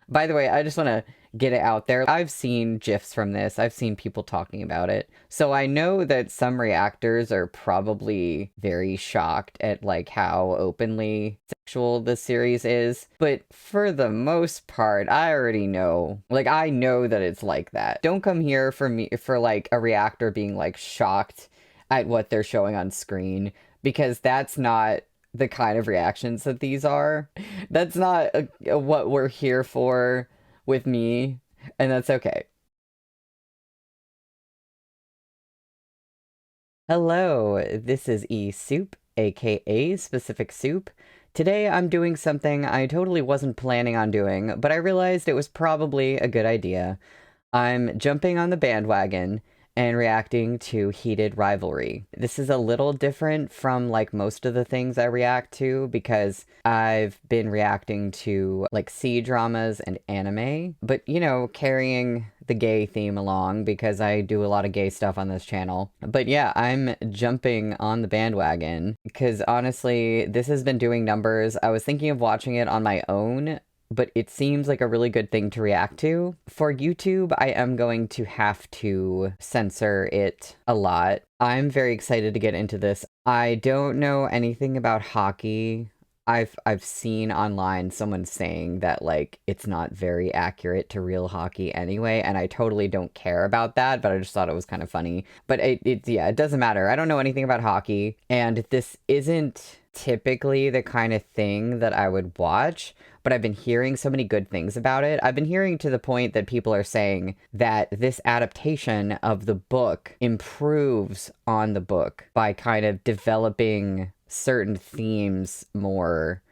By the way, I just want to get it out there. I've seen GIFs from this. I've seen people talking about it. So I know that some reactors are probably very shocked at like how openly sexual this series is. But for the most part, I already know. Like, I know that it's like that. Don't come here for me for like a reactor being like shocked at what they're showing on screen, because that's not the kind of reactions that these are. That's not what we're here for with me, and that's okay. Hello, this is E Soup, aka Specific Soup. Today I'm doing something I totally wasn't planning on doing, but I realized it was probably a good idea. I'm jumping on the bandwagon and reacting to Heated Rivalry. This is a little different from like most of the things I react to because I've been reacting to like C-dramas and anime, but you know, carrying the gay theme along because I do a lot of gay stuff on this channel. But yeah, I'm jumping on the bandwagon because honestly, this has been doing numbers. I was thinking of watching it on my own, but it seems like a really good thing to react to. For YouTube, I am going to have to censor it a lot. I'm very excited to get into this. I don't know anything about hockey. I've seen online someone saying that like it's not very accurate to real hockey anyway, and I totally don't care about that, but I just thought it was kind of funny. But yeah, it doesn't matter. I don't know anything about hockey, and this isn't typically the kind of thing that I would watch, but I've been hearing so many good things about it. I've been hearing to the point that people are saying that this adaptation of the book improves on the book by kind of developing certain themes more,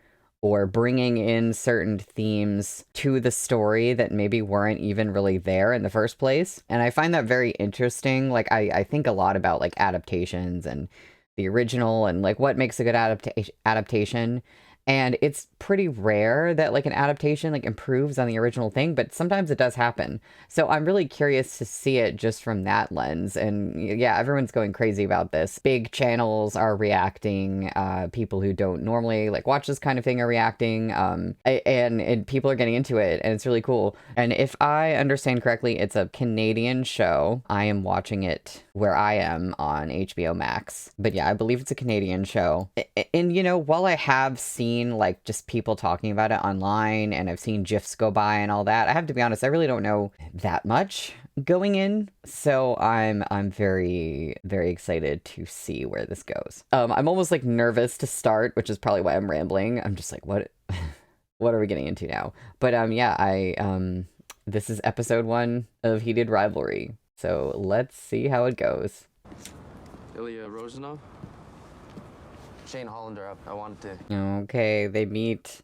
or bringing in certain themes to the story that maybe weren't even really there in the first place. And I find that very interesting. Like, I think a lot about like adaptations and the original and like what makes a good adaptation. And it's pretty rare that like an adaptation like improves on the original thing, but sometimes it does happen. So I'm really curious to see it just from that lens. And yeah, everyone's going crazy about this. Big channels are reacting. People who don't normally like watch this kind of thing are reacting. And people are getting into it, and it's really cool. And if I understand correctly, it's a Canadian show. I am watching it where I am on HBO Max. But yeah, I believe it's a Canadian show. And you know, while I have seen like just people talking about it online and I've seen GIFs go by and all that, I have to be honest, I really don't know that much going in. So I'm very, very excited to see where this goes. I'm almost like nervous to start, which is probably why I'm rambling. I'm just like, what what are we getting into now? But yeah, this is episode 1 of Heated Rivalry. So let's see how it goes. Ilya Rosanov? Shane Hollander up. I wanted to... Okay, they meet.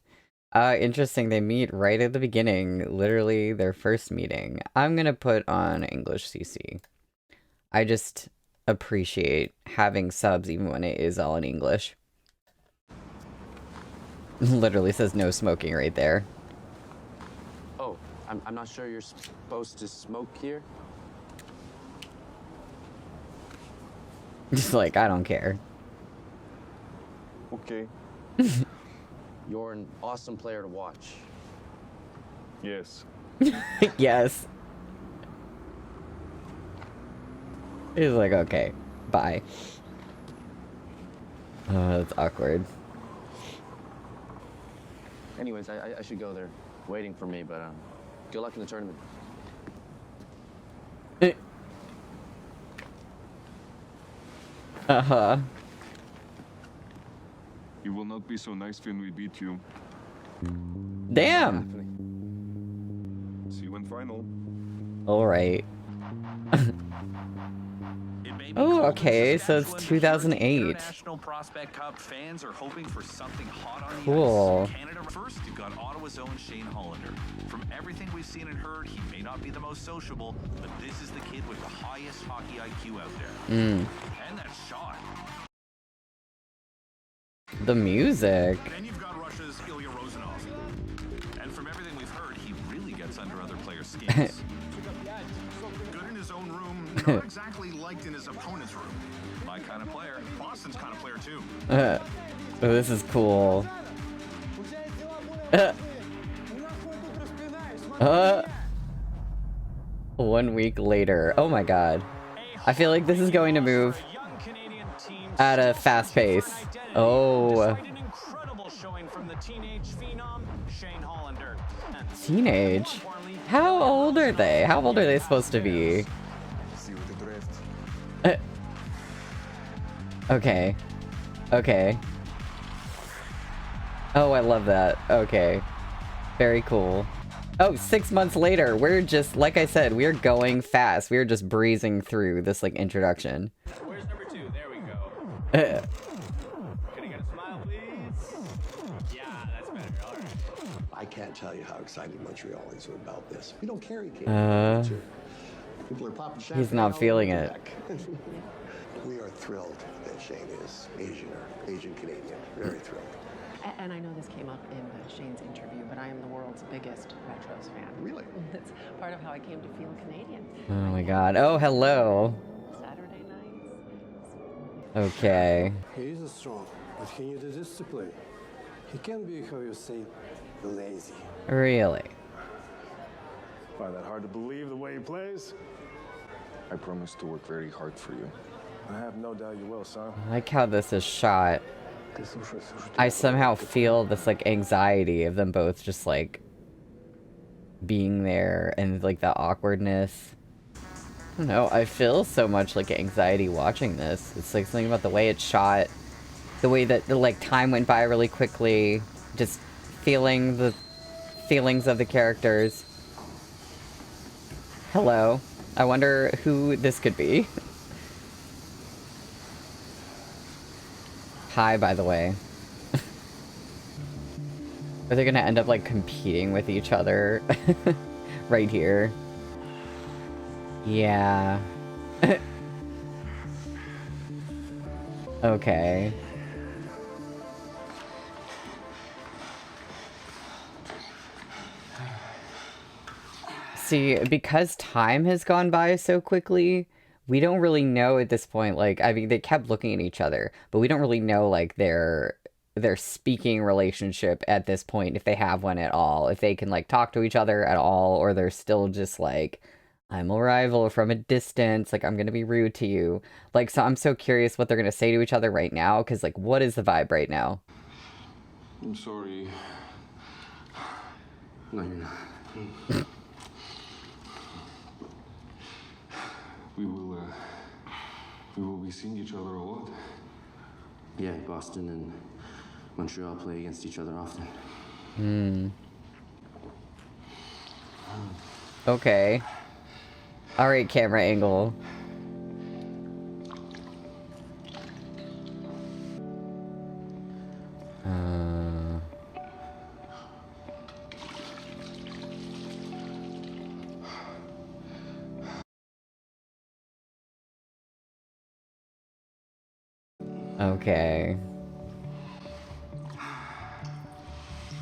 Interesting, they meet right at the beginning. Literally their first meeting. I'm gonna put on English CC. I just appreciate having subs even when it is all in English. Literally says no smoking right there. Oh, I'm not sure you're supposed to smoke here. Just like, I don't care. Okay. You're an awesome player to watch. Yes. Yes. He's like, okay, bye. That's awkward. Anyways, I should go. They're waiting for me, but good luck in the tournament. Uh-huh. You will not be so nice when we beat you. Damn! See you in final. Alright. Oh, okay, so it's 2008. International Prospect Cup fans are hoping for something hot on the Cool. ice. Canada first, you've got Ottawa's own Shane Hollander. From everything we've seen and heard, he may not be the most sociable, but this is the kid with the highest hockey IQ out there. And that shot. The music. Then you've got Russia's Ilya Rosanov. And from everything we've heard, he really gets under other players' skins. Good in his own room, not exactly liked in his opponent's room. My kind of player. Boston's kind of player, too. Oh, this is cool. 1 week later. Oh my god. I feel like this is going to move at a fast pace. Oh. Teenage? How old are they? How old are they supposed to be? Okay. Okay. Oh, I love that. Okay. Very cool. Oh, 6 months later, we're just, like I said, we're going fast. We're just breezing through this, like, introduction. Where's number 2? There we go. Can I get a smile, please? Yeah, that's better. All right. I can't tell you how excited Montrealans are about this. We don't carry Canadian. People are popping champagne. He's not feeling it. We are thrilled that Shane is Asian or Asian Canadian. Very thrilled. And I know this came up in Shane's interview, but I am the world's biggest Retros fan. Really? That's part of how I came to feel Canadian. Oh my god. Oh, hello. Saturday nights. Okay. He is strong, but he needs discipline. He can be, how you say, lazy. Really? Find that hard to believe the way he plays? I promise to work very hard for you. I have no doubt you will, son. I like how this is shot. I somehow feel this, like, anxiety of them both just, like, being there and, like, the awkwardness. I don't know, I feel so much, like, anxiety watching this. It's, like, something about the way it's shot, the way that, like, time went by really quickly, just feeling the feelings of the characters. Hello. I wonder who this could be. Hi, by the way. Are they gonna end up, like, competing with each other? Right here. Yeah. Okay. See, because time has gone by so quickly, we don't really know at this point, like, I mean, they kept looking at each other, but we don't really know, like, their speaking relationship at this point, if they have one at all, if they can, like, talk to each other at all, or they're still just, like, I'm a rival from a distance, like, I'm gonna be rude to you. Like, so I'm so curious what they're gonna say to each other right now, because, like, what is the vibe right now? I'm sorry. No, you're not. We will be seeing each other a lot. Yeah, Boston and Montreal play against each other often. Okay. Alright, camera angle. Okay.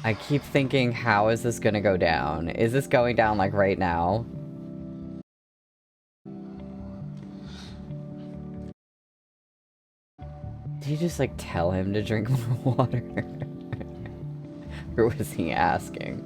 I keep thinking, how is this gonna go down? Is this going down, like, right now? Did he just, like, tell him to drink more water? Or was he asking?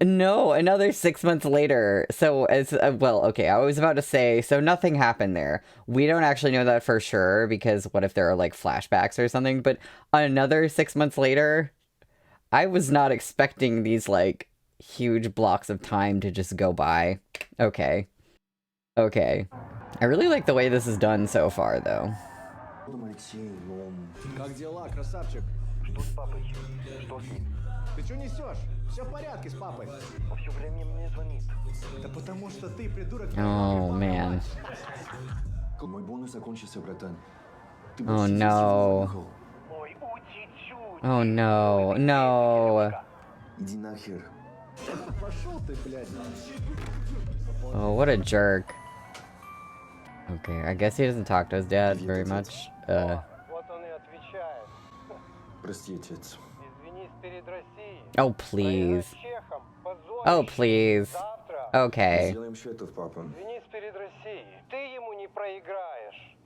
No, another 6 months later. So, as well, okay, I was about to say, so nothing happened there. We don't actually know that for sure, because what if there are, like, flashbacks or something? But another 6 months later, I was not expecting these, like, huge blocks of time to just go by. Okay. Okay. I really like the way this is done so far, though. Как дела, красавчик? Что с папой? Что с ним? Ты что несешь? Все в порядке с папой. Он все время мне звонит. Да потому что ты, придурок, Oh, man. Мой бонус закончился, братан. Oh, no. Oh, no. No. Иди нахер. Пошел ты, блядь. Oh, what a jerk. Okay, I guess he doesn't talk to his dad very much. Вот он и отвечает. Прости, отец. Извинись перед Россией. Oh, please. Чехом, позорище. Oh, please. Завтра. Okay. Сделаем счетов, папа. Извинись перед Россией. Ты ему не проиграешь.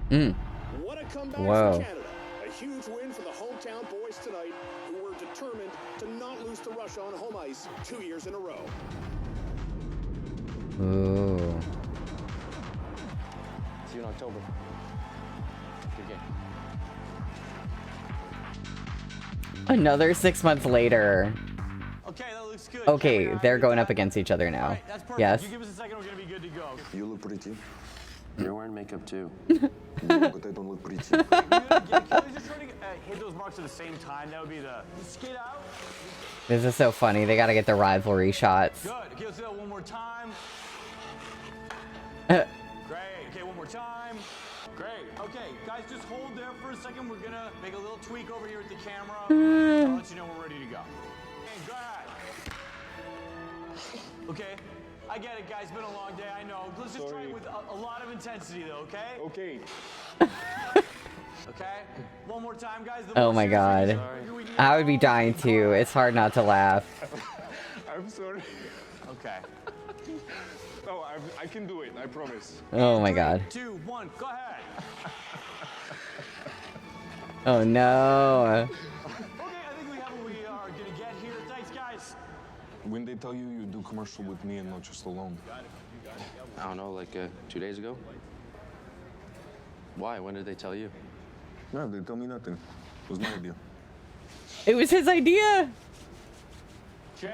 What a comeback Whoa. for Canada. A huge win for the hometown boys tonight, who were determined to not lose to Russia on home ice 2 years in a row. Ooh. See you in October. Good game. Another 6 months later. Okay, that looks good. Okay, Camera, they're eye, going good up time. against each other All now. right, that's perfect. Yes. You give us a second, we're gonna be good to go. You look pretty. You're wearing makeup too. Yeah, but I don't look pretty. Can we just try to hit those marks at the same time? That would be the skate out. This is so funny. They gotta get the rivalry shots. Good. Okay, let's do that one more time. Uh, Great. Okay, one more time. Great. Okay, guys, just hold there for a second. We're gonna make a little tweak over here at the camera. I'll let you know we're ready to go. Okay, go ahead. Okay, I get it, guys. Been a long day. I know. Let's just try it with a lot of intensity, though. Okay. Okay. Okay. One more time, guys. Oh my god. I would be dying too. It's hard not to laugh. I'm sorry. Okay. No, I can do it. I promise. Oh my god. 2, 1, go ahead. Oh no. Okay, I think we have what we are gonna get here. Thanks, guys. When they tell you you do commercial with me and not just alone. I don't know, like 2 days ago? Why? When did they tell you? No, they tell me nothing. It was my idea. It was his idea. Shane.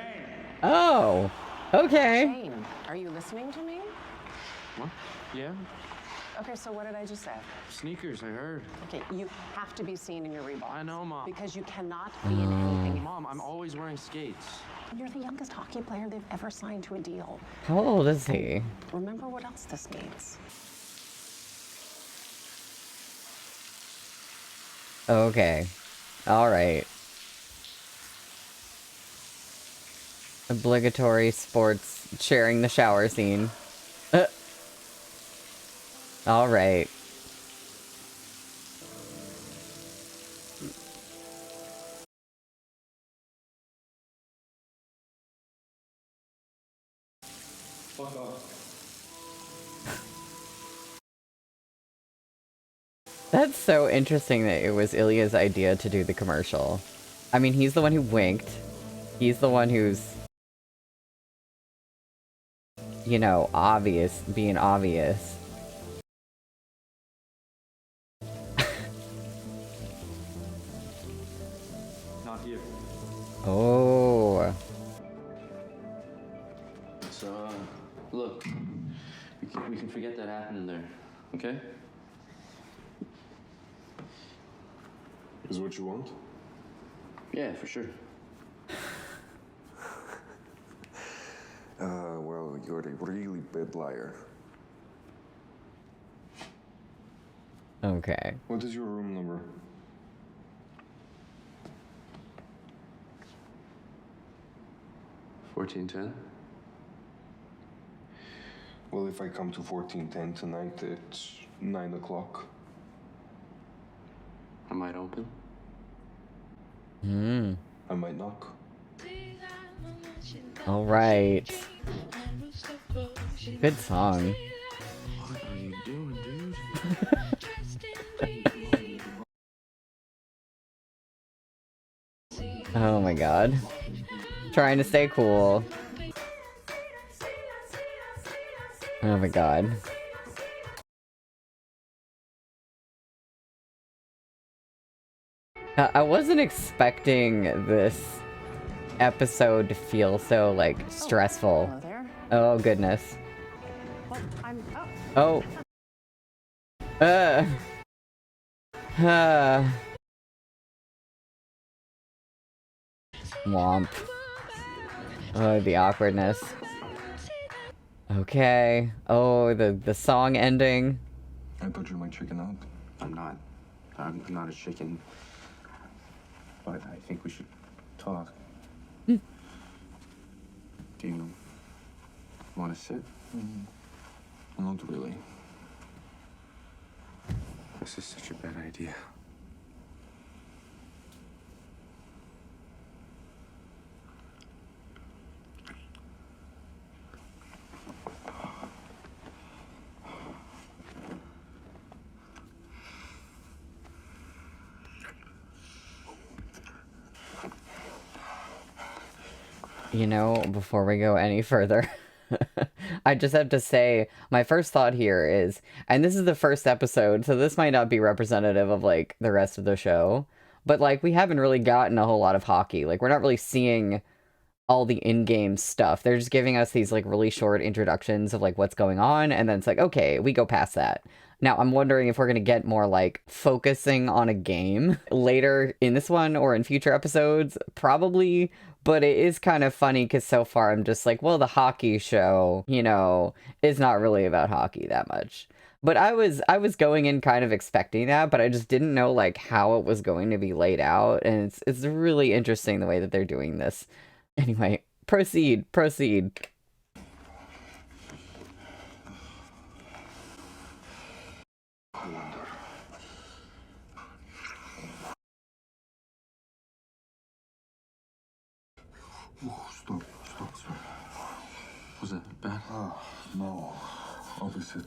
Oh. Okay. Shane, are you listening to me? What? Yeah? Okay, so what did I just say? Sneakers, I heard. Okay, you have to be seen in your Reeboks. I know, Mom. Because you cannot be in anything. Mom, I'm always wearing skates. You're the youngest hockey player they've ever signed to a deal. How old is he? Remember what else this means. Okay. All right. Obligatory sports sharing the shower scene. All right. Fuck off. That's so interesting that it was Ilya's idea to do the commercial. I mean, he's the one who winked. He's the one who's, you know, obvious, being obvious. Not here. Oh. So, look, we can forget that happened in there, okay? Is what you want? Yeah, for sure. Well, you're a really bad liar. Okay. What is your room number? $14.10? Well, if I come to 1410 tonight, it's 9 o'clock. I might open. I might knock. All right. Good song. What are you doing, dude? Oh my god. Trying to stay cool. Oh my god. I wasn't expecting this episode to feel so, like, stressful. Hello there. Oh, goodness. Well, I'm. Oh. Uh. Womp. Oh, the awkwardness. Okay. Oh, the song ending. I thought you might chicken out. I'm not. I'm not a chicken. But I think we should talk. Do you want to sit? Not really. This is such a bad idea. You know, before we go any further, I just have to say, my first thought here is, and this is the first episode, so this might not be representative of, like, the rest of the show, but, like, we haven't really gotten a whole lot of hockey. Like, we're not really seeing all the in-game stuff. They're just giving us these, like, really short introductions of, like, what's going on, and then it's like, okay, we go past that. Now, I'm wondering if we're going to get more, like, focusing on a game later in this one or in future episodes. Probably, but it is kind of funny because so far I'm just like, well, the hockey show, you know, is not really about hockey that much. But I was going in kind of expecting that, but I just didn't know, like, how it was going to be laid out, and it's really interesting the way that they're doing this. Anyway, proceed. I wonder. Oh, stop. Was it bad? No. Opposite.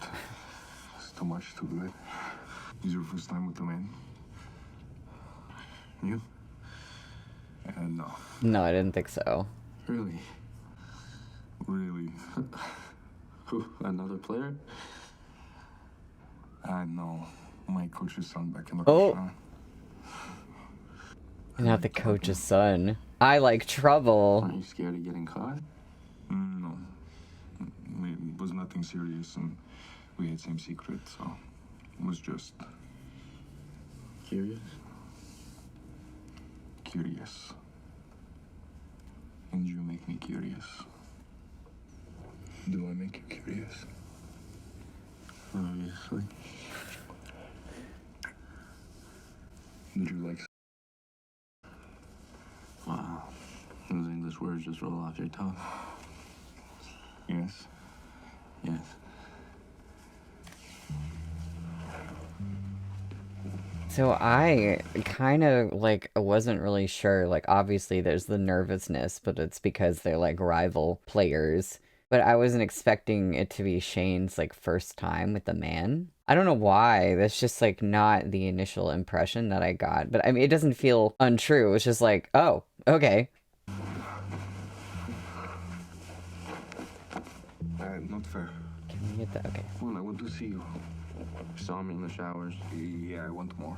It's too much, too good. Is your first time with the man? You? No. No, I didn't think so. Really? Really? Who? Another player? I know. My coach's son back in the Oh. Not the coach's son. I like trouble. Aren't you scared of getting caught? No. It was nothing serious, and we had same secret, so it was just Curious? curious. And you make me curious. Do I make you curious? Obviously. Did you like? Wow. Those English words just roll off your tongue. Yes. Yes. So I kind of, like, wasn't really sure. Like, obviously there's the nervousness, but it's because they're, like, rival players. But I wasn't expecting it to be Shane's, like, first time with the man. I don't know why. That's just, like, not the initial impression that I got. But, I mean, it doesn't feel untrue. It's just like, oh, okay. Not fair. Can we get that? Okay. Come on, I want to see you. You saw me in the showers. Yeah, I want more.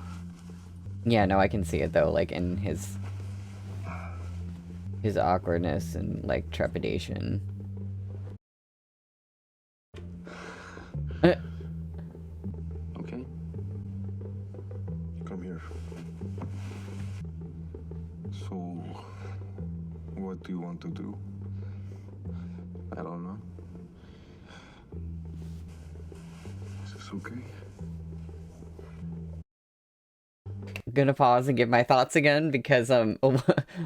Yeah, no, I can see it, though, like, in his awkwardness and, like, trepidation. Okay? Come here. So, what do you want to do? I don't know. Is this okay? Gonna pause and give my thoughts again because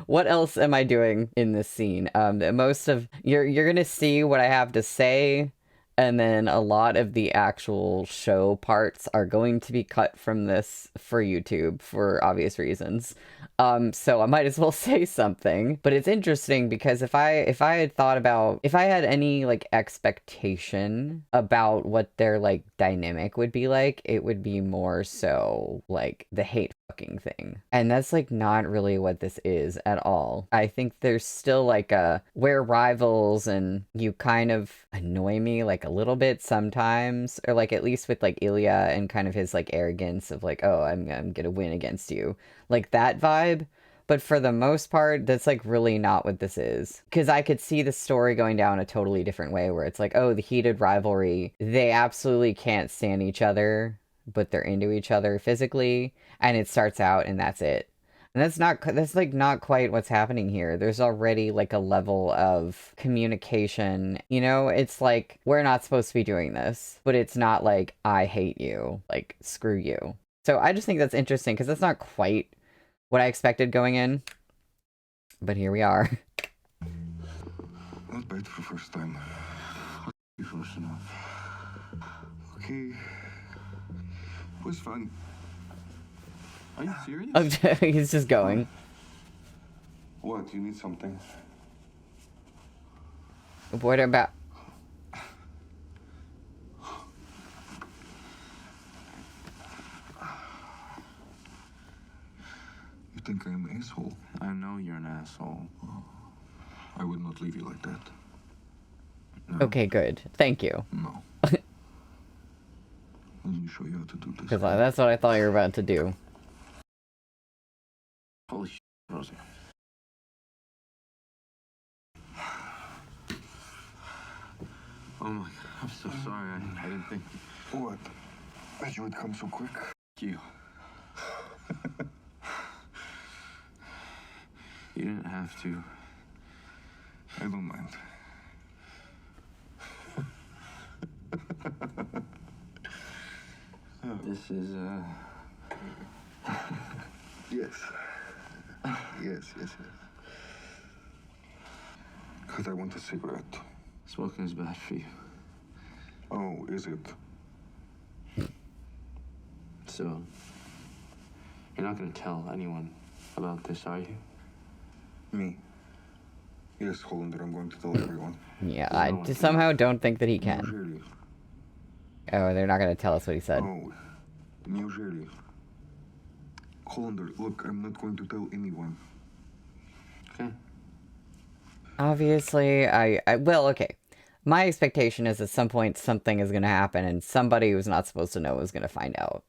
what else am I doing in this scene? Most of you're gonna see what I have to say, and then a lot of the actual show parts are going to be cut from this for YouTube for obvious reasons. So I might as well say something. But it's interesting because if I had any, like, expectation about what their, like, dynamic would be like, it would be more so like the hate fucking thing. And that's, like, not really what this is at all. I think there's still, like, we're rivals and you kind of annoy me, like, a little bit sometimes, or, like, at least with, like, Ilya and kind of his, like, arrogance of, like, oh, I'm gonna win against you, like, that vibe. But for the most part, that's, like, really not what this is. Because I could see the story going down a totally different way where it's like, oh, the heated rivalry, they absolutely can't stand each other, but they're into each other physically, and it starts out and that's it. And that's, like, not quite what's happening here. There's already, like, a level of communication. You know, it's like, we're not supposed to be doing this, but it's not like, I hate you, like, screw you. So I just think that's interesting, because that's not quite what I expected going in. But here we are. Not bad for first time. You first enough. Okay. It was fun. Are you serious? He's just going. What? You need something? What about... You think I'm an asshole? I know you're an asshole. I would not leave you like that. No. Okay, good. Thank you. No. Let me show you how to do this. Because that's what I thought you were about to do. Holy shit, Rosie. Oh my god, I'm so sorry. I didn't think. What? That you would come so quick? You. You didn't have to. I don't mind. This is, Yes. Yes. Because I want a cigarette. Smoking is bad for you. Oh, is it? So, you're not gonna tell anyone about this, are you? Me? Yes, Hollander, I'm going to tell everyone. Yeah, I just somehow don't think that he can. Неужели? Oh, they're not going to tell us what he said. Oh, неужели? Hollander, look, I'm not going to tell anyone. Okay. Obviously, well, okay. My expectation is at some point something is going to happen and somebody who's not supposed to know is going to find out.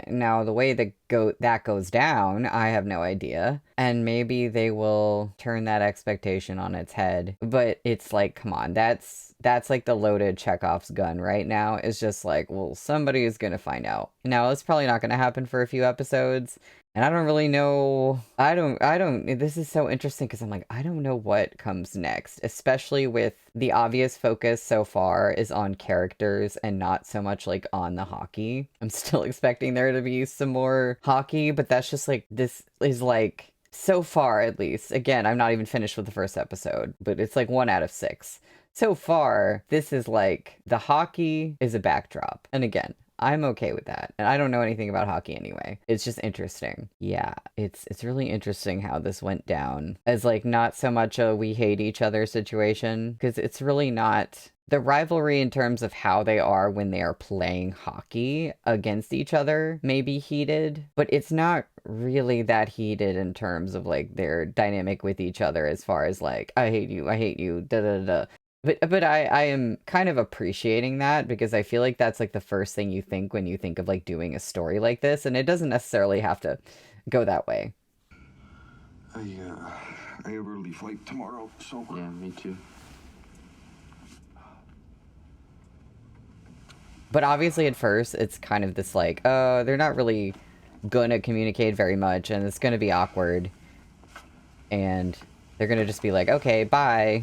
Now the way that goes down, I have no idea. And maybe they will turn that expectation on its head. But it's like, come on, that's like the loaded Chekhov's gun right now. It's just like, well, somebody is going to find out. Now, it's probably not going to happen for a few episodes. And I don't really know, this is so interesting because I'm like, I don't know what comes next, especially with the obvious focus so far is on characters and not so much like on the hockey. I'm still expecting there to be some more hockey, but that's just like, this is like, so far at least, again, I'm not even finished with the first episode, but it's like 1 out of 6. So far, this is like, the hockey is a backdrop. And again, I'm okay with that. And I don't know anything about hockey anyway. It's just interesting. Yeah, it's really interesting how this went down as like not so much a we hate each other situation, because it's really not the rivalry in terms of how they are when they are playing hockey against each other may be heated, but it's not really that heated in terms of like their dynamic with each other as far as like, I hate you, da da da. But I am kind of appreciating that because I feel like that's like the first thing you think when you think of like doing a story like this, and it doesn't necessarily have to go that way. I have a early flight tomorrow, so... Yeah, me too. But obviously at first it's kind of this like, they're not really gonna communicate very much and it's gonna be awkward. And they're gonna just be like, okay, bye.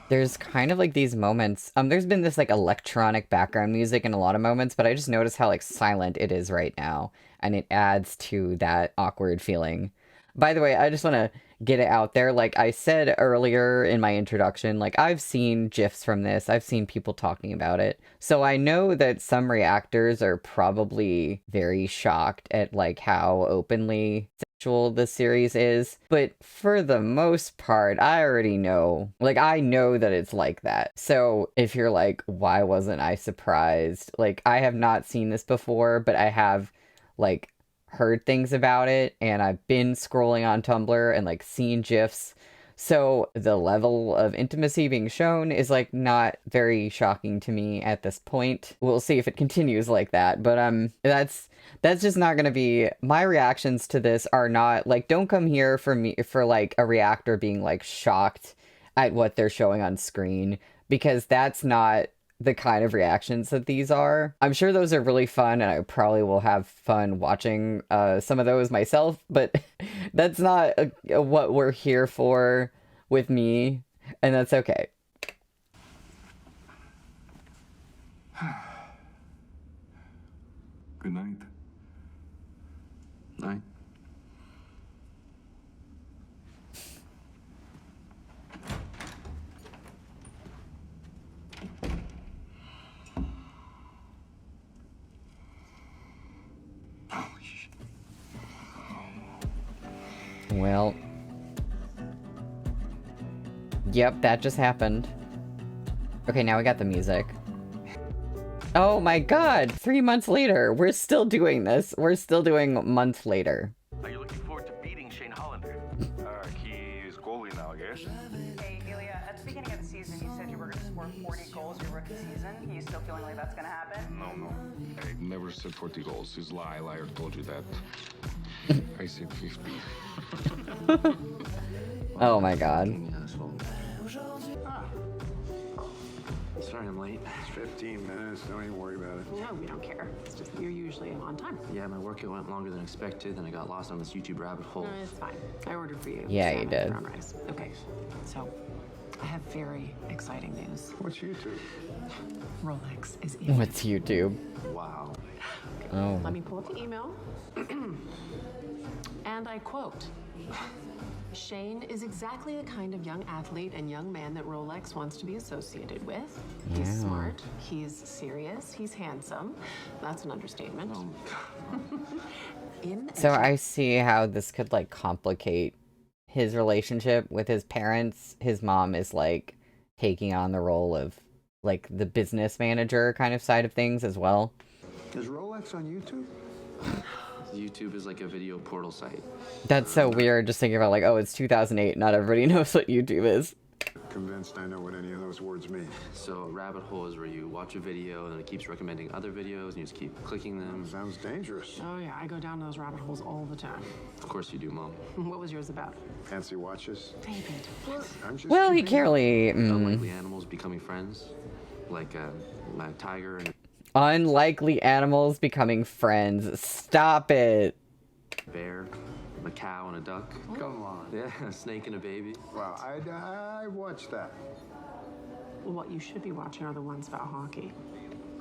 There's kind of like these moments, there's been this like electronic background music in a lot of moments, but I just noticed how like silent it is right now, and it adds to that awkward feeling. By the way, I just want to get it out there, like I said earlier in my introduction, like I've seen GIFs from this, I've seen people talking about it, so I know that some reactors are probably very shocked at like how openly sexual the series is, but for the most part, I already know, like I know that it's like that. So if you're like, why wasn't I surprised? Like I have not seen this before, but I have like heard things about it, and I've been scrolling on Tumblr and like seen GIFs. So the level of intimacy being shown is like not very shocking to me at this point. We'll see if it continues like that, but that's just not gonna be my reactions to this. Are not like, don't come here for me for like a reactor being like shocked at what they're showing on screen, because that's not the kind of reactions that these are. I'm sure those are really fun, and I probably will have fun watching some of those myself, but that's not what we're here for with me, and that's okay. Good night. Night. Well, yep, that just happened. Okay, now we got the music. Oh my god, 3 months later, we're still doing this. We're still doing months later. Are you looking forward to beating Shane Hollander? He's goalie now, I guess. 40 goals your rookie season. You still feeling like that's gonna happen? No. I never said 40 goals. This liar told you that. I said 50. Oh my god. Sorry I'm late. It's 15 minutes. Don't even worry about it. No, we don't care. It's just you're usually on time. Yeah, my workout went longer than expected, then I got lost on this YouTube rabbit hole. No, it's fine. I ordered for you. Yeah, you salmon did. and brown rice. Okay, so I have very exciting news. What's YouTube? Rolex is in. What's YouTube? Wow. Oh. Let me pull up the email. And I quote, Shane is exactly the kind of young athlete and young man that Rolex wants to be associated with. He's Yeah. smart, he's serious, he's handsome. That's an understatement. So I see how this could like complicate his relationship with his parents. His mom is like taking on the role of like the business manager kind of side of things as well. Is Rolex on YouTube? YouTube is like a video portal site. That's so weird just thinking about like, oh, it's 2008. Not everybody knows what YouTube is. Convinced I know what any of those words mean. So a rabbit hole is where you watch a video and it keeps recommending other videos and you just keep clicking them. Sounds dangerous. Oh yeah, I go down those rabbit holes all the time. Of course you do, Mom. What was yours about? Fancy watches? David. I'm just Well, he kidding. can't really. Unlikely animals becoming friends. Like my tiger and Unlikely animals becoming friends. Stop it. a bear, a cow and a duck. Come on. Yeah, a snake and a baby. Wow, I watched that. Well, what you should be watching are the ones about hockey.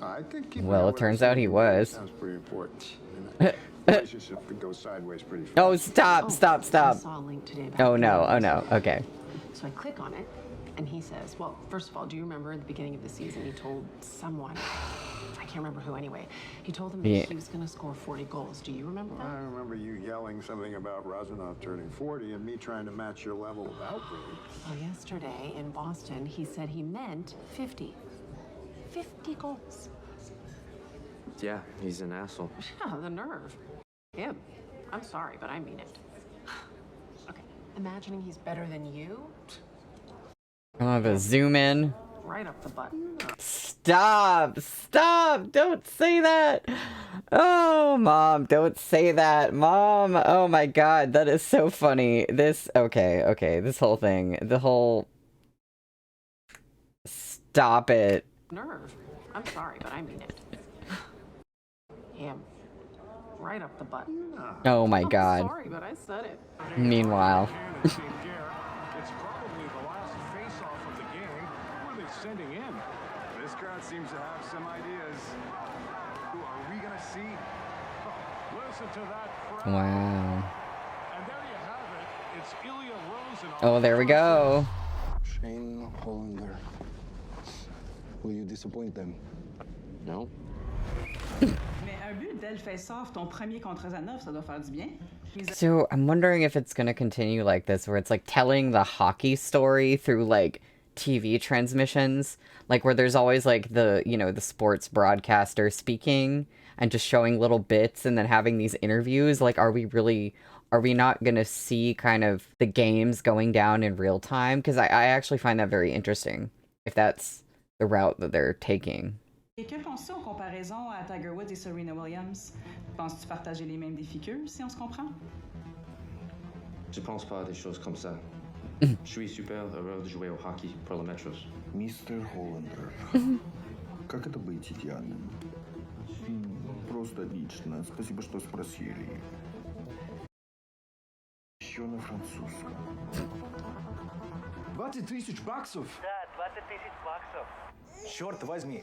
I think keeping Well, up it with turns our out he social was. Sounds pretty important. Relationship that goes sideways pretty fast. Oh, stop, stop, I stop. saw a link today about Oh no, oh no. Okay. So I click on it, and he says, well, first of all, do you remember at the beginning of the season he told someone, I can't remember who anyway, he told them that Yeah. he was going to score 40 goals. Do you remember I that? remember you yelling something about Razanov turning 40 and me trying to match your level of outrage. Well, yesterday in Boston, he said he meant 50. 50 goals. Yeah, he's an asshole. Yeah, the nerve. Him. I'm sorry, but I mean it. Okay, imagining he's better than you, I'll have a zoom in. right up the butt. Stop! Stop! Don't say that! Oh, Mom, don't say that. Mom! Oh my god, that is so funny. Okay, this whole thing. The whole... Stop it. Nerve. I'm sorry, but I mean it. Him. Right up the butt. Oh my I'm god. sorry, but I said it. Meanwhile. It's probably the last face-off of the game. Who are they sending in? This crowd seems to have some ideas. Who are we gonna see? Oh, listen to that crowd. Wow. And there you have it. It's Ilya Rosenov. Oh, there we go. Shane Hollander. Will you disappoint them? No? Mais un but dès le face-off, ton premier contre Razanov, ça doit faire du bien. So I'm wondering if it's gonna continue like this, where it's like telling the hockey story through like TV transmissions, like where there's always like the, you know, the sports broadcaster speaking and just showing little bits and then having these interviews. Like, are we not gonna see kind of the games going down in real time? Because I actually find that very interesting, if that's the route that they're taking. Et que penses-tu en comparaison à Tiger Woods et Serena Williams? Penses-tu partager les mêmes défis qu'eux, si on se comprend? Je pense pas à des choses comme ça. Je suis super heureux de jouer au hockey pour le Metros. Мистер Холландер, как это быть идеальным? Просто отлично. Спасибо, что спросили. Еще на французском. 20 тысяч баксов? Да, 20 тысяч баксов. Черт возьми.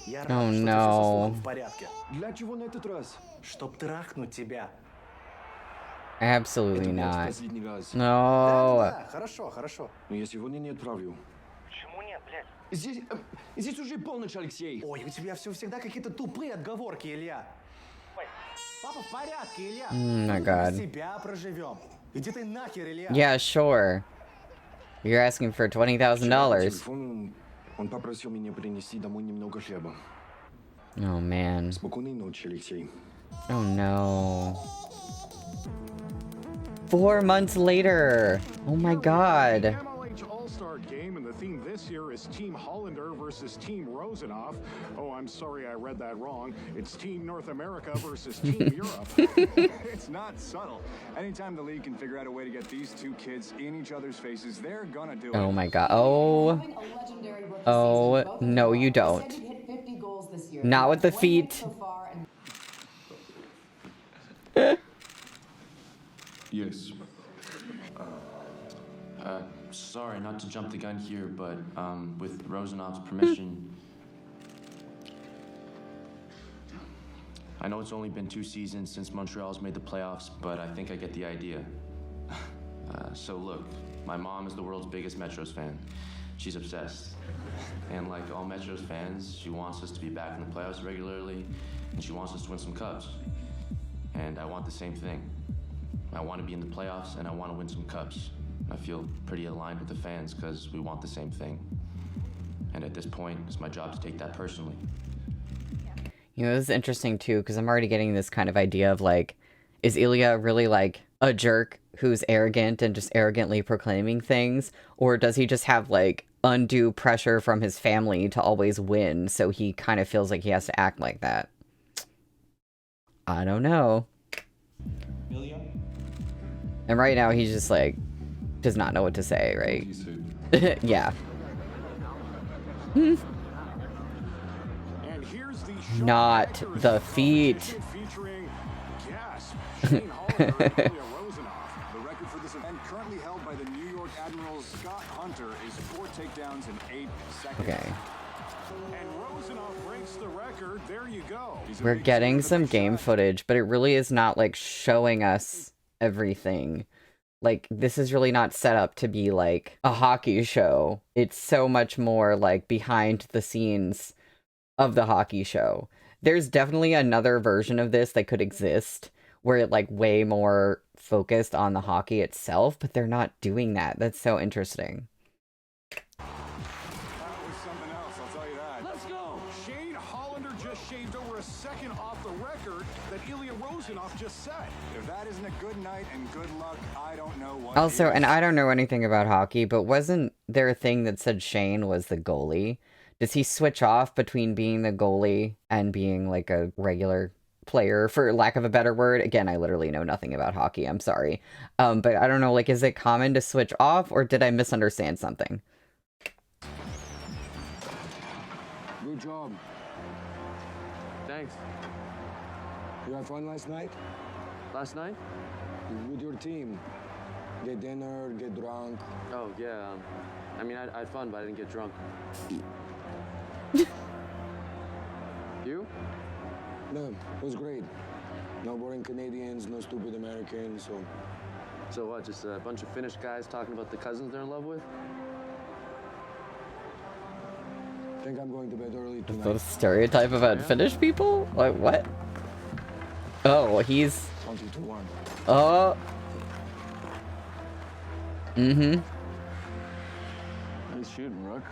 Я рад, Oh что no. все со Славой в порядке. Для чего на этот раз? Чтоб трахнуть тебя. Absolutely not. Последний раз. No. Да, хорошо, хорошо. Но я сегодня не отправлю. Почему нет, блядь? Здесь уже полночь, Алексей. Ой, у тебя все всегда какие-то тупые отговорки, Илья. Ой. Папа в порядке, Илья. Oh my Мы god. без себя проживем. Иди ты нахер, Илья. Yeah, sure. You're asking for $20,000. Телефон, он попросил меня принести домой немного хлеба. Oh man. Спокойной ночи, Алексей. Oh no. 4 months later. Oh my god. MLH All-Star Game, and the theme this year year is Team Hollander versus Team Rosenoff. Oh, I'm sorry I read that wrong. It's Team North America versus Team Europe. It's not subtle. Anytime the league can figure out a way to get these two kids in each other's faces, they're gonna do it. Oh my god. Oh. Oh, no, you don't. Not with the feet. Yes. Sorry, not to jump the gun here, but with Rosenoff's permission, I know it's only been 2 seasons since Montreal's made the playoffs, but I think I get the idea. So look, my mom is the world's biggest Metros fan. She's obsessed. And like all Metros fans, she wants us to be back in the playoffs regularly, and she wants us to win some cups. And I want the same thing. I want to be in the playoffs, and I want to win some cups. I feel pretty aligned with the fans because we want the same thing. And at this point, it's my job to take that personally. You know, this is interesting too, because I'm already getting this kind of idea of like, is Ilya really like a jerk who's arrogant and just arrogantly proclaiming things? Or does he just have like undue pressure from his family to always win, so he kind of feels like he has to act like that? I don't know. Ilya? And right now he's just like, does not know what to say, right? Yeah. And here's the Not the feet. featuring Gasp, Shane Hollander and Ilya Rosenoff. The record for this event, currently held by the New York Admirals Scott Hunter, is 4 takedowns in 8 seconds. Okay. And Rosenoff breaks the record. There you go. We're getting some game footage, but it really is not like showing us everything. Like, this is really not set up to be like a hockey show. It's so much more like behind the scenes of the hockey show. There's definitely another version of this that could exist where it like way more focused on the hockey itself, but they're not doing that. That's so interesting. That was something else, I'll tell you that. Let's go. Shane Hollander just shaved over a second off the record that Ilya Rosenoff just set. If that isn't a good night and good luck, I don't know what Also, is. and I don't know anything about hockey, but wasn't there a thing that said Shane was the goalie? Does he switch off between being the goalie and being like a regular player, for lack of a better word? Again, I literally know nothing about hockey. I'm sorry. But I don't know, like, is it common to switch off, or did I misunderstand something? Good job. Thanks. You had fun last night? Last night? With your team? Get dinner, get drunk? Oh, yeah. I mean, I had fun, but I didn't get drunk. You? No, it was great. No boring Canadians, no stupid Americans, So what, just a bunch of Finnish guys talking about the cousins they're in love with? I think I'm going to bed early Is tonight. that a stereotype about Finnish people? Like, what? Oh, he's... 20-1. Oh. Mm-hmm. Nice shooting, Rook.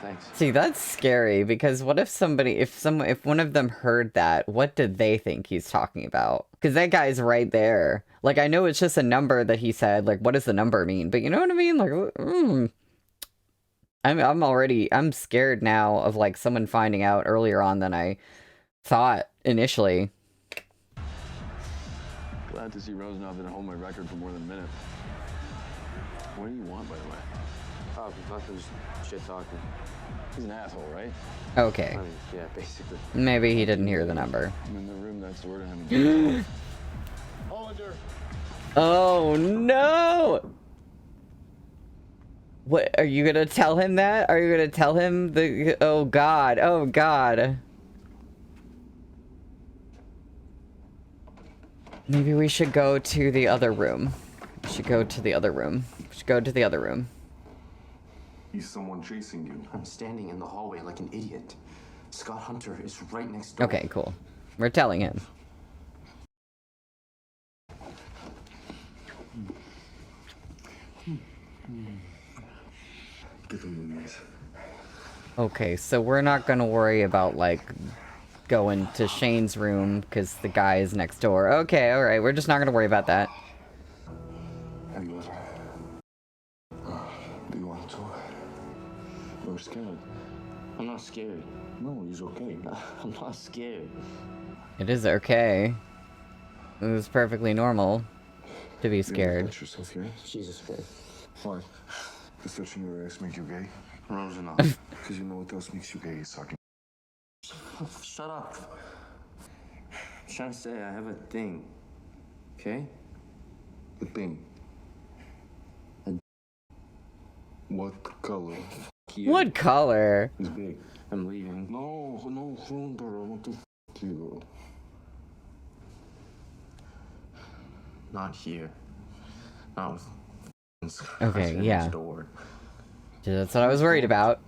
Thanks. See, that's scary, because what if somebody, if one of them heard that, what did they think he's talking about? Because that guy's right there. Like, I know it's just a number that he said, like, what does the number mean? But you know what I mean? Like, I'm scared now of, like, someone finding out earlier on than I thought initially. Glad to see Rosenoff didn't hold my record for more than a minute. What do you want, by the way? Oh, nothing, just shit talking. He's an asshole, right? Okay. I mean, yeah, basically. Maybe he didn't hear the number. I'm in the room next door to him. Hollander. Oh, no! What, are you gonna tell him that? Are you gonna tell him the... Oh, God. Oh, God. Maybe we should go to the other room. We should go to the other room. We should go to the other room. He's someone chasing you. I'm standing in the hallway like an idiot. Scott Hunter is right next door. Okay, cool. We're telling him. Give him the knees. Okay, so we're not gonna worry about, like, going to Shane's room, because the guy is next door. Okay, alright, we're just not gonna worry about that. Have you ever... do you want to not scared. No, he's okay. I'm not scared. It is okay. It was perfectly normal to be scared. Touch yourself here. Jesus Christ. What? Does touching your ass make you gay? Rosanna. Because you know what else makes you gay? Sucking. Shut up. I'm trying to say I have a thing. Okay? The thing. What color? What color? It's big. I'm leaving. No, Hunter, I want to f you. Not here. Not with Okay, his yeah. door. That's what I was worried about.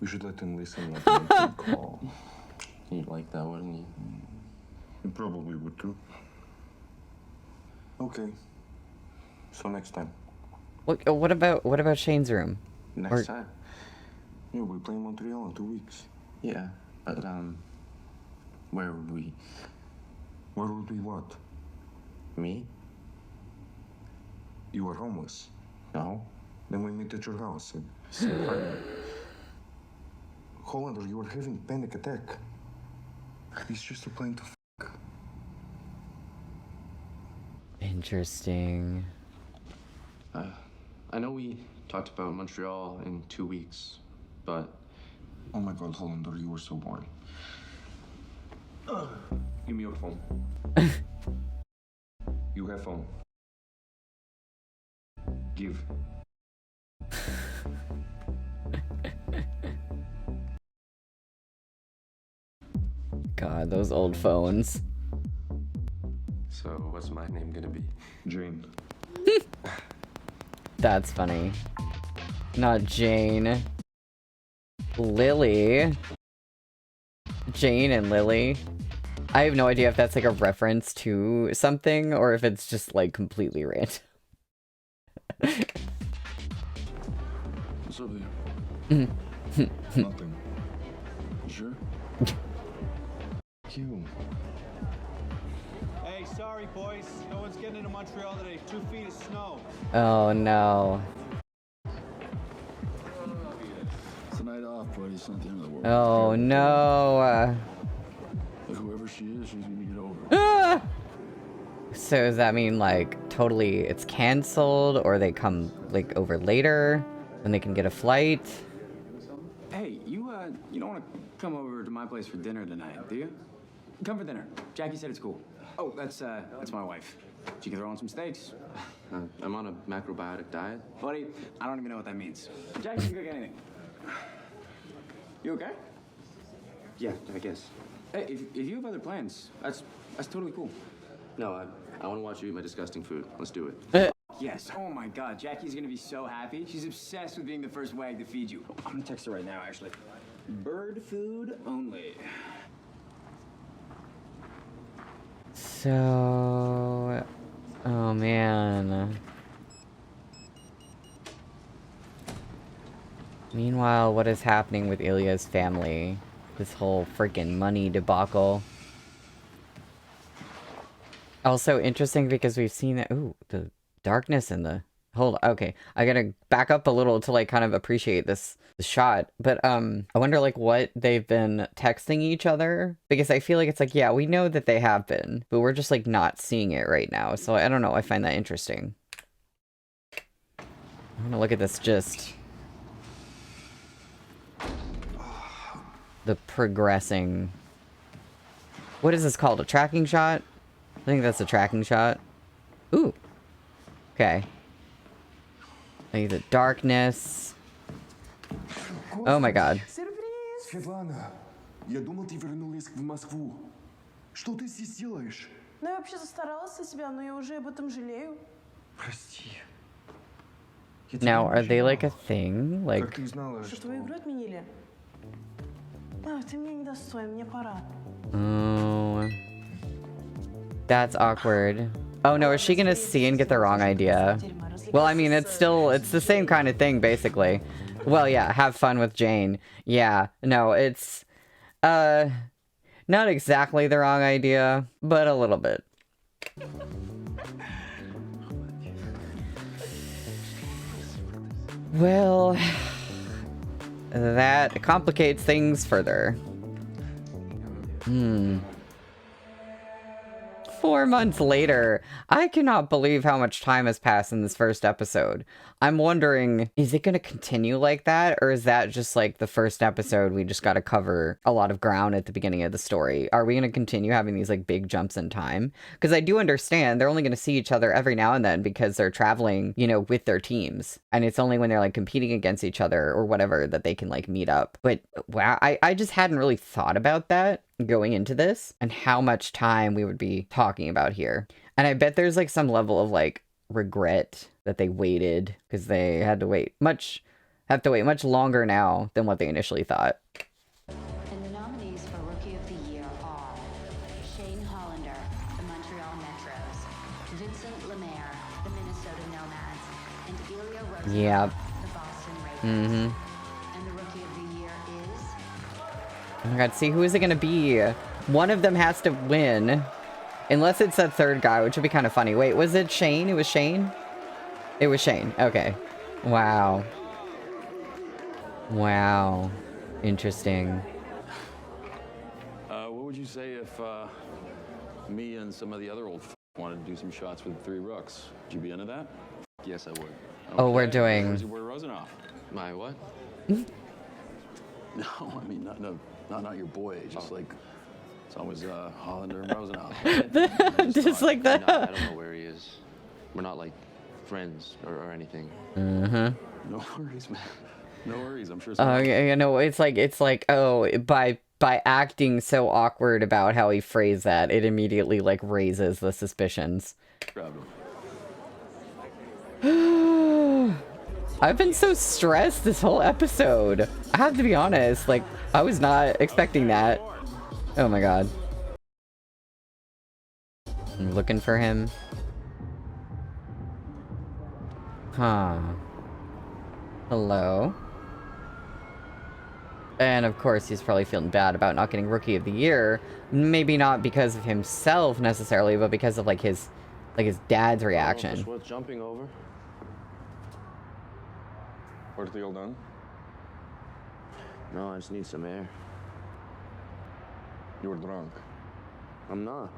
We should let him listen like a call. He'd like that, wouldn't he? He probably would too. Okay. So next time. What about Shane's room? Next time. Yeah, we play Montreal in 2 weeks. Yeah, but where would we? Where would we what? Me? You are homeless. No. Then we meet at your house. Same apartment. Hollander, you are having panic attack. He's just a plan to f***. Interesting. I know we talked about Montreal in 2 weeks, but... Oh my god, Hollander, you were so boring. Give me your phone. You have phone. Give. God, those old phones. So, what's my name gonna be? Jane. That's funny. Not Jane. Lily. Jane and Lily. I have no idea if that's like a reference to something or if it's just like completely random. What's up there? Nothing. You sure? You. Hey, sorry, boys. No one's getting into Montreal today. 2 feet of snow. Oh no. It's a night off, buddy. It's not the end of the world. Oh no. But whoever she is, she's gonna get over it. Ah! So does that mean like totally it's canceled or they come like over later and they can get a flight? Hey, you don't want to come over to my place for dinner tonight, do you? Come for dinner. Jackie said it's cool. Oh, that's my wife. She can throw on some steaks. I'm on a macrobiotic diet. Buddy, I don't even know what that means. Jackie can cook anything. You okay? Yeah, I guess. Hey, if you have other plans, that's totally cool. No, I want to watch you eat my disgusting food. Let's do it. Yes. Oh my God, Jackie's gonna be so happy. She's obsessed with being the first wag to feed you. I'm gonna text her right now, actually. Bird food only. So... Oh man. Meanwhile, what is happening with Ilya's family? This whole freaking money debacle. Also interesting because we've seen that. Ooh, the darkness in the. Hold on, okay. I gotta back up a little to like kind of appreciate this shot. But I wonder like what they've been texting each other because I feel like it's like yeah we know that they have been, but we're just like not seeing it right now. So I don't know. I find that interesting. I want to look at this just. The progressing. What is this called? A tracking shot? I think that's a tracking shot. Ooh. Okay. Like the darkness. Oh my god. Светлана, я думал, ты вернулась в Москву. Что ты здесь делаешь? Ну, я вообще застаралась за себя, но я уже об этом жалею. Прости. Now, are they like a thing? Like. Как ты знала, Что твою игру отменили? А, ты мне недостоин, мне пора. Oh. That's awkward. Oh no, is she gonna see and get the wrong idea? Well, I mean, it's the same kind of thing, basically. Well, yeah, have fun with Jane. Yeah, no, it's, not exactly the wrong idea, but a little bit. Well, that complicates things further. 4 months later. I cannot believe how much time has passed in this first episode. I'm wondering, is it going to continue like that? Or is that just like the first episode? We just got to cover a lot of ground at the beginning of the story. Are we going to continue having these like big jumps in time? Because I do understand they're only going to see each other every now and then because they're traveling, you know, with their teams. And it's only when they're like competing against each other or whatever that they can like meet up. But wow, I just hadn't really thought about that going into this and how much time we would be talking about here. And I bet there's like some level of like regret that they waited because they had to wait much longer now than what they initially thought. And the nominees for Rookie of the Year are Shane Hollander, the Montreal Metros, Vincent Lemaire, the Minnesota Nomads, and Ilya Rosenow, Yep. the Boston Ravens. Mm-hmm. And the Rookie of the Year is... Oh my god, see, who is it gonna be? One of them has to win. Unless it's that third guy, which would be kind of funny. Wait, was it Shane? It was Shane? It was Shane. Okay. Wow. Wow. Interesting. What would you say if me and some of the other old wanted to do some shots with 3 rooks? Would you be into that? Yes, I would. Oh, we're doing... Where's your boy Rosenow? My what? No, I mean, not your boy. Just like, it's always Hollander and Rosenow. Just like that. I don't know where he is. We're not like friends or anything. Mm-hmm. No worries, man. No worries. I'm sure. Oh, you know, it's like, oh, by acting so awkward about how he phrased that, it immediately like raises the suspicions. Grab him. I've been so stressed this whole episode. I have to be honest, like, I was not expecting that. Oh my god. I'm looking for him. Huh. Hello? And of course, he's probably feeling bad about not getting Rookie of the Year. Maybe not because of himself necessarily, but because of like his dad's reaction. Just worth jumping over. Party all done? No, I just need some air. You were drunk. I'm not.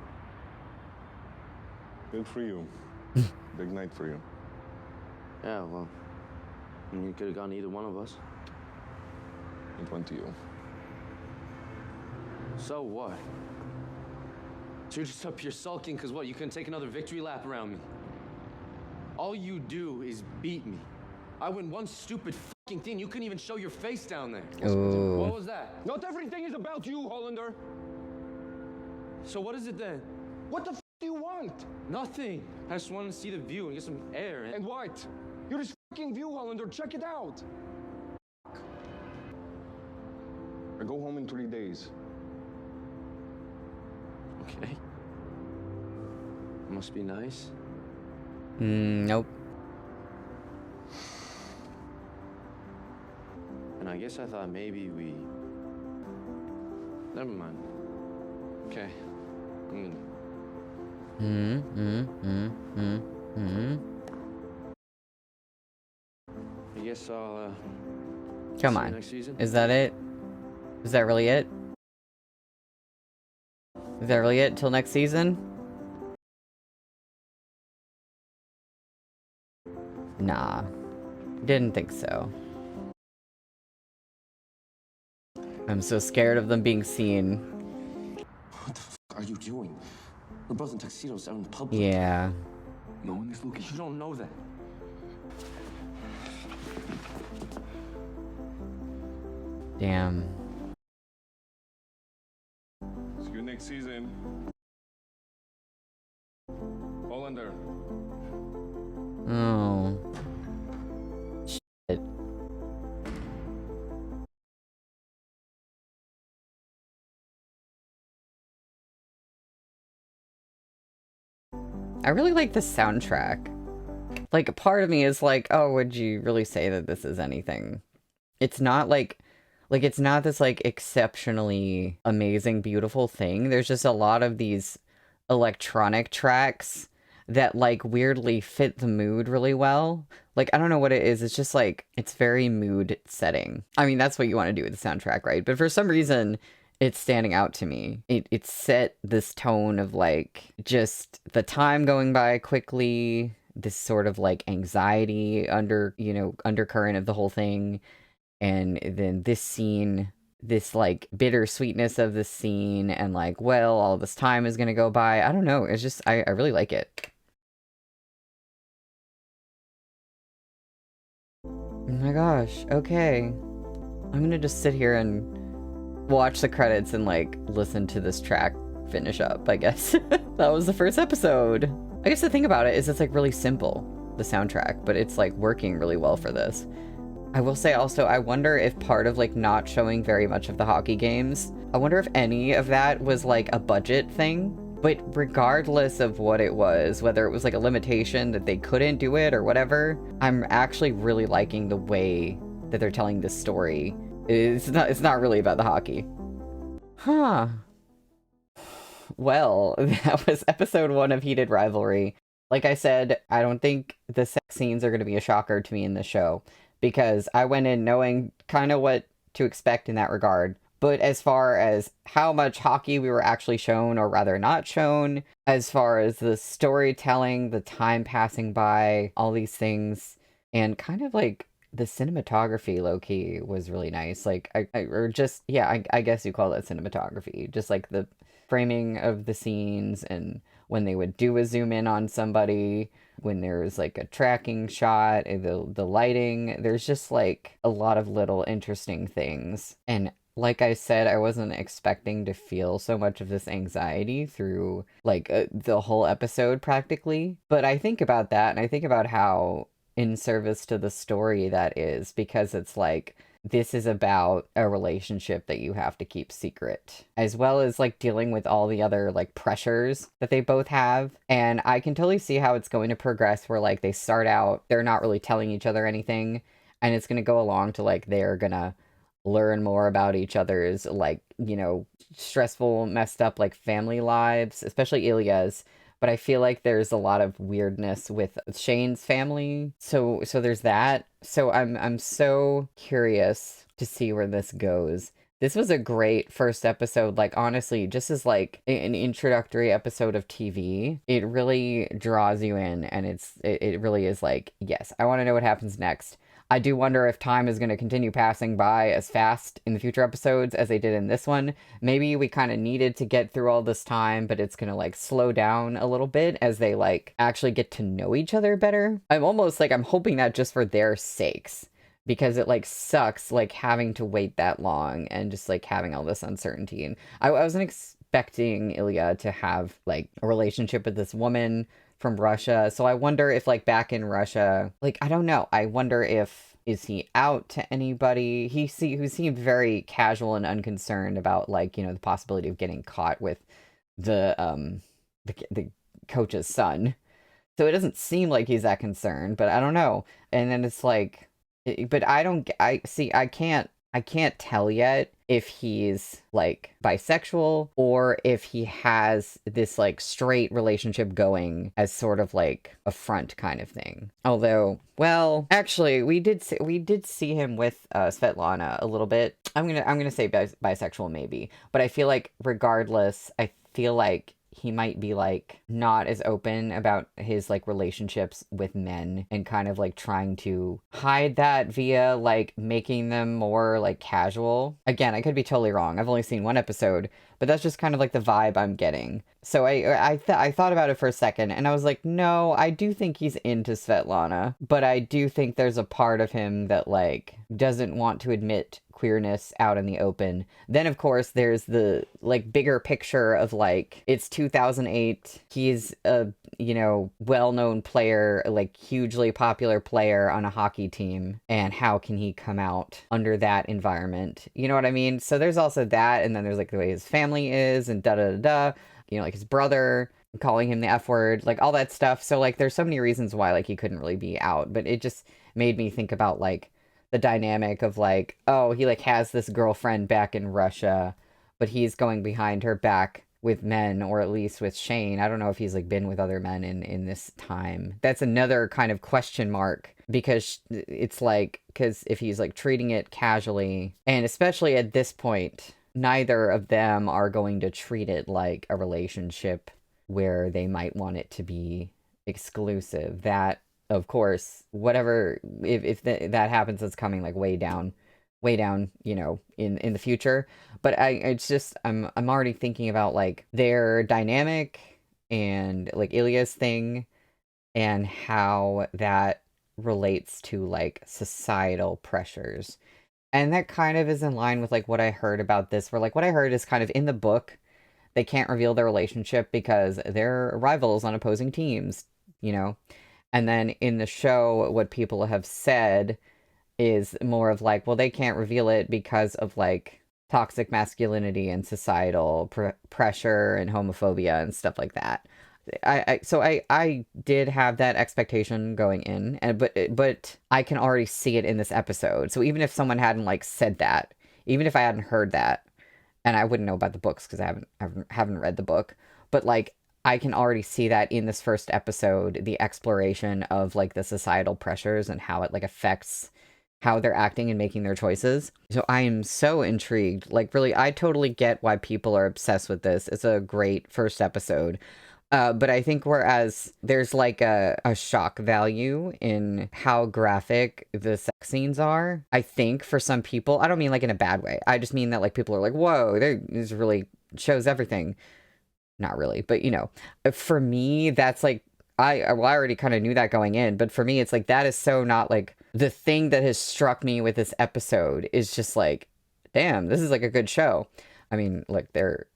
Good for you. Big night for you. Yeah, well, you could have gone either one of us. It went to you. So what? So you're just up here sulking because what? You couldn't take another victory lap around me. All you do is beat me. I win one stupid fucking thing. You couldn't even show your face down there. Ooh. What was that? Not everything is about you, Hollander. So what is it then? What the do you want? Nothing. I just wanted to see the view and get some air. And what? You're this fucking view, Hollander. Check it out. I go home in 3 days. Okay. Must be nice. Nope. And I guess I thought maybe we... Never mind. Okay. I guess I'll, Come see you on. next season. Is that it? Is that really it? Is that really it till next season? Nah. Didn't think so. I'm so scared of them being seen. What the fuck are you doing? We're both in tuxedos out in public. Yeah. No one is looking. You don't know that. Damn. See you next season. Hollander. Oh. Shit. I really like the soundtrack. Like, a part of me is like, oh, would you really say that this is anything? It's not like it's not this, like, exceptionally amazing, beautiful thing. There's just a lot of these electronic tracks that, like, weirdly fit the mood really well, Like, I don't know what it is. It's just like, it's very mood setting. I mean, that's what you want to do with the soundtrack, right? But for some reason, it's standing out to me. It set this tone of like just the time going by quickly, this sort of like anxiety undercurrent of the whole thing. And then this scene, this like bittersweetness of the scene, and like, well, all this time is gonna go by. I don't know. It's just, I really like it. Oh my gosh, okay. I'm gonna just sit here and watch the credits and like listen to this track finish up, I guess. That was the first episode. I guess the thing about it is it's like really simple, the soundtrack, but it's like working really well for this. I will say also, I wonder if part of like not showing very much of the hockey games, I wonder if any of that was like a budget thing. But regardless of what it was, whether it was like a limitation that they couldn't do it or whatever, I'm actually really liking the way that they're telling this story. It's not really about the hockey. Huh. Well, that was episode 1 of Heated Rivalry. Like I said, I don't think the sex scenes are going to be a shocker to me in this show, because I went in knowing kind of what to expect in that regard. But as far as how much hockey we were actually shown, or rather not shown, as far as the storytelling, the time passing by, all these things, and kind of like the cinematography, low-key, was really nice. Like, I guess you call that cinematography. Just like the framing of the scenes, and when they would do a zoom in on somebody, when there was like a tracking shot, the lighting, there's just like a lot of little interesting things. And like I said, I wasn't expecting to feel so much of this anxiety through like the whole episode practically. But I think about that, and I think about how in service to the story that is, because it's like, this is about a relationship that you have to keep secret, as well as like dealing with all the other like pressures that they both have. And I can totally see how it's going to progress, where like they start out, they're not really telling each other anything, and it's going to go along to like they're gonna learn more about each other's like, stressful, messed up like family lives, especially Ilya's. But I feel like there's a lot of weirdness with Shane's family. So there's that. So I'm so curious to see where this goes. This was a great first episode. Like, honestly, just as like an introductory episode of TV, it really draws you in, and it really is like, yes, I want to know what happens next. I do wonder if time is going to continue passing by as fast in the future episodes as they did in this one. Maybe we kind of needed to get through all this time, but it's going to like slow down a little bit as they like actually get to know each other better. I'm almost like, I'm hoping that just for their sakes, because it like sucks like having to wait that long and just like having all this uncertainty. And I wasn't expecting Ilya to have like a relationship with this woman from Russia. So I wonder if like back in Russia, like, I don't know. I wonder if, is he out to anybody? He seemed very casual and unconcerned about like, the possibility of getting caught with the coach's son. So it doesn't seem like he's that concerned, but I don't know. And then it's like, but I can't tell yet if he's like bisexual or if he has this like straight relationship going as sort of like a front kind of thing. Although, well, actually, we did see him with Svetlana a little bit. I'm gonna say bisexual maybe, but I feel like regardless, I feel like he might be like not as open about his like relationships with men, and kind of like trying to hide that via like making them more like casual. Again, I could be totally wrong. I've only seen one episode, but that's just kind of like the vibe I'm getting. So I thought about it for a second, and I was like, no, I do think he's into Svetlana, but I do think there's a part of him that like doesn't want to admit queerness out in the open. Then of course there's the like bigger picture of like, it's 2008, he's a well-known player, like hugely popular player on a hockey team, and how can he come out under that environment, you know what I mean? So there's also that, and then there's like the way his family is, and da-da-da-da, like his brother calling him the F word, like all that stuff. So like there's so many reasons why like he couldn't really be out, but it just made me think about like the dynamic of like, oh, he like has this girlfriend back in Russia, but he's going behind her back with men, or at least with Shane. I don't know if he's like been with other men in this time. That's another kind of question mark, because it's like, because if he's like treating it casually, and especially at this point, neither of them are going to treat it like a relationship where they might want it to be exclusive. That, of course, whatever, if that happens, it's coming like way down, you know, in the future. But it's just, I'm already thinking about like their dynamic and like Ilya's thing and how that relates to like societal pressures. And that kind of is in line with like what I heard about this, where like what I heard is kind of in the book, they can't reveal their relationship because they're rivals on opposing teams, you know? And then in the show, what people have said is more of like, well, they can't reveal it because of like toxic masculinity and societal pressure and homophobia and stuff like that. I did have that expectation going in, and but I can already see it in this episode. So even if someone hadn't like said that, even if I hadn't heard that, and I wouldn't know about the books because I haven't read the book, but like I can already see that in this first episode, the exploration of like the societal pressures and how it like affects how they're acting and making their choices. So I am so intrigued. Like really, I totally get why people are obsessed with this. It's a great first episode. But I think whereas there's like a shock value in how graphic the sex scenes are, I think for some people, I don't mean like in a bad way. I just mean that like people are like, whoa, this really shows everything. Not really, but you know, for me, that's like, I already kind of knew that going in, but for me, it's like, that is so not like the thing that has struck me with this episode is just like, damn, this is like a good show. I mean, like they're,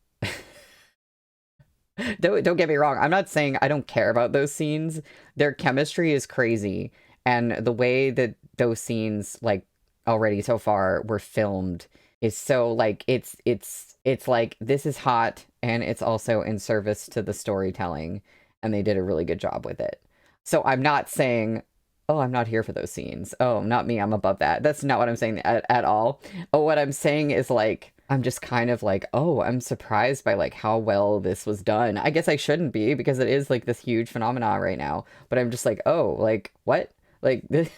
don't get me wrong. I'm not saying I don't care about those scenes. Their chemistry is crazy. And the way that those scenes, like already so far were filmed is so like, it's like, this is hot and it's also in service to the storytelling. And they did a really good job with it. So I'm not saying, oh, I'm not here for those scenes. Oh, not me. I'm above that. That's not what I'm saying at all. Oh, what I'm saying is like, I'm just kind of like, oh, I'm surprised by like how well this was done. I guess I shouldn't be because it is like this huge phenomenon right now. But I'm just like, oh, like what? Like this.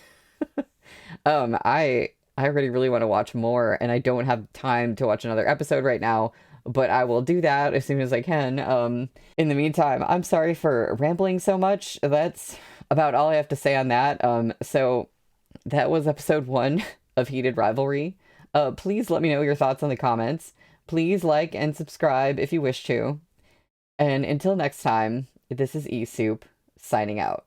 I already really want to watch more, and I don't have time to watch another episode right now. But I will do that as soon as I can. In the meantime, I'm sorry for rambling so much. That's about all I have to say on that. So that was episode 1 of Heated Rivalry. Please let me know your thoughts in the comments. Please like and subscribe if you wish to. And until next time, this is eSoup signing out.